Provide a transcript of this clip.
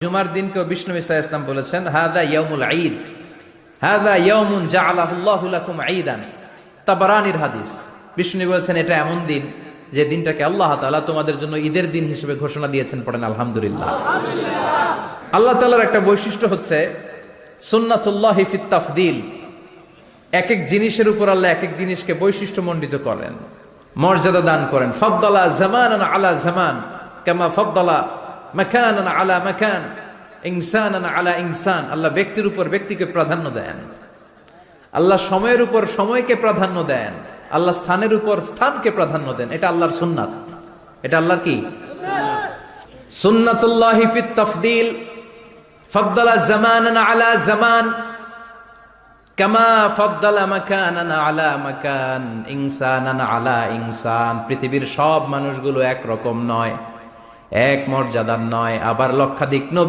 জুমার দিনকে বিষ্ণু ইসা ইসলাম বলেছেন হাদা ইয়াউমুল ঈদ, হাদা ইয়াউমুন জাআলাহুল্লাহু লাকুম ঈদান। তাবারানির হাদিস। বিষ্ণু বলেছেন এটা এমন দিন যে দিনটাকে আল্লাহ তাআলা তোমাদের জন্য ঈদের দিন হিসেবে ঘোষণা দিয়েছেন। পড়েন আলহামদুলিল্লাহ। আল্লাহ তাআলার একটা বৈশিষ্ট্য হচ্ছে সুন্নাতুল্লাহি ফিত তাফদিল। এক এক জিনিসের উপর আল্লাহ এক এক জিনিসকে বৈশিষ্ট্যমণ্ডিত করেন, মর্যাদা দান করেন। ফাদ্দালা জামানান আলা জামান কামা ফাদ্দালা মাকানান আলা মাকান, ইনসানান আলা ইনসান। আল্লাহ ব্যক্তির উপর ব্যক্তিকে প্রাধান্য দেন, আল্লাহ সময়ের উপর সময়কে প্রাধান্য দেন, আল্লাহ স্থানের উপর স্থানকে প্রাধান্য দেন। এটা আল্লাহর সুন্নাত। এটা আল্লাহর কি সুন্নাতুল্লাহি ফিত তাফদিল। ফাদ্দালা জামানান আলা জামান কামা ফাদ্দালা মাকানান আলা মাকান, ইনসানান আলা ইনসান। পৃথিবীর সব মানুষগুলো এক রকম নয়, এক মর্যাদার নয়। আবার লক্ষাধিক নবী